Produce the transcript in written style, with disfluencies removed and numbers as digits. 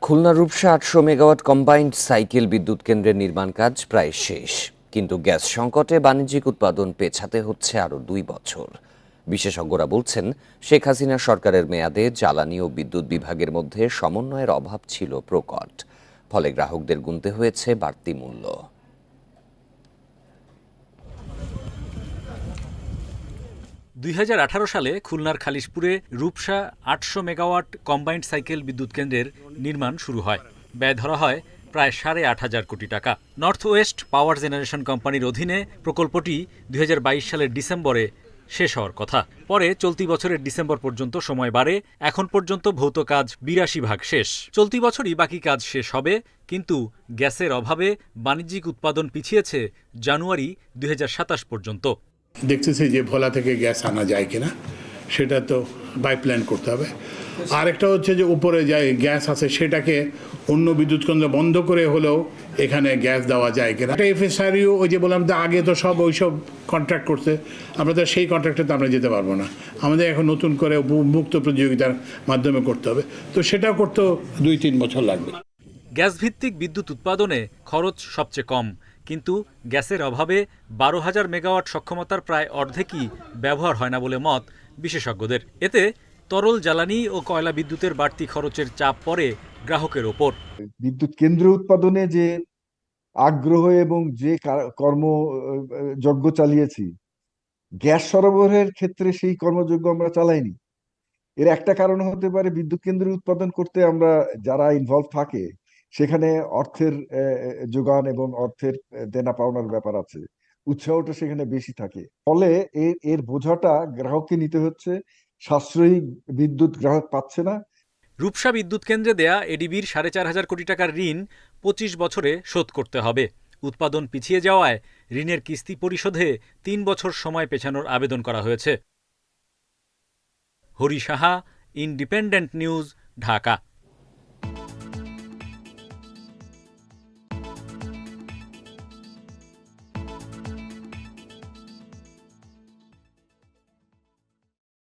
Khulna Rupsha ৮০০ megawatt combined cycle বিদ্যুৎ কেন্দ্রের নির্মাণ কাজ প্রায় শেষ, কিন্তু গ্যাস সংকটে বাণিজ্যিক উৎপাদন পেছাতে হচ্ছে আরও ২ বছর। বিশেষজ্ঞরা বলছেন, শেখ হাসিনা সরকারের মেয়াদে জ্বালানি ও বিদ্যুৎ বিভাগের মধ্যে সমন্বয়ের অভাব ছিল প্রকট, ফলে গ্রাহকদের গুনতে হয়েছে বাড়তি মূল্য। ২০১৮ সালে খুলনার খালিশপুরে রূপসা ৮০০ মেগাওয়াট কম্বাইন্ড সাইকেল বিদ্যুৎ কেন্দ্রের নির্মাণ শুরু হয়। ব্যয় ধরা হয় প্রায় ৮,৫০০ কোটি টাকা। নর্থ ওয়েস্ট পাওয়ার জেনারেশন কোম্পানির অধীনে প্রকল্পটি ২০২২ সালের ডিসেম্বরে শেষ হওয়ার কথা। পরে চলতি বছরের ডিসেম্বর পর্যন্ত সময় বাড়ে। এখন পর্যন্ত ভৌত কাজ ৮২% শেষ। চলতি বছরই বাকি কাজ শেষ হবে, কিন্তু গ্যাসের অভাবে বাণিজ্যিক উৎপাদন পিছিয়েছে জানুয়ারি ২০২৭ পর্যন্ত। দেখতেছি যে ভোলা থেকে গ্যাস আনা যায় কিনা, সেটা তো পাইপলাইন করতে হবে। আরেকটা হচ্ছে যে উপরে যায় গ্যাস আছে, সেটাকে অন্য বিদ্যুৎ কেন্দ্র বন্ধ করে হলেও এখানে গ্যাস দেওয়া যায় কিনা। একটা এফএসআরইউ, ওই যে বললাম, আগে তো সব ওইসব কন্ট্রাক্ট করছে, আমরা তো সেই কন্ট্রাক্টে তো আমরা যেতে পারবো না। আমাদের এখন নতুন করে মুক্ত প্রতিযোগিতার মাধ্যমে করতে হবে, তো সেটাও করতেও ২-৩ বছর লাগবে। গ্যাস ভিত্তিক বিদ্যুৎ উৎপাদনে খরচ সবচেয়ে কম, কিন্তু গ্যাসের অভাবে ১২,০০০ মেগাওয়াট সক্ষমতার প্রায় অর্ধেকই ব্যবহার হয় না বলে মত বিশেষজ্ঞদের। এতে তরল জ্বালানি ও কয়লা বিদ্যুতের বাড়তি খরচের চাপ পড়ে গ্রাহকের ওপর। বিদ্যুৎ কেন্দ্র উৎপাদনে যে আগ্রহ এবং যে কর্মযজ্ঞ চালিয়েছি, গ্যাস সরবরাহের ক্ষেত্রে সেই কর্মযজ্ঞ আমরা চালাইনি। এর একটা কারণ হতে পারে, বিদ্যুৎ কেন্দ্র উৎপাদন করতে আমরা যারা ইনভলভ থাকে সেখানে অর্থের যোগান এবং অর্থের দেনা পাওনার ব্যাপার আছে, উৎসাহটা সেখানে বেশি থাকে। ফলে এর বোঝাটা গ্রাহককে নিতে হচ্ছে। সাশ্রয়ী বিদ্যুৎ গ্রাহক পাচ্ছে না। রূপসা বিদ্যুৎ কেন্দ্রে দেয়া এডিবির ৪,৫০০ কোটি টাকার ঋণ ২৫ বছরে শোধ করতে হবে। উৎপাদন পিছিয়ে যাওয়ায় ঋণের কিস্তি পরিশোধে ৩ বছর সময় পেছানোর আবেদন করা হয়েছে। Hari Saha, independent news, Dhaka.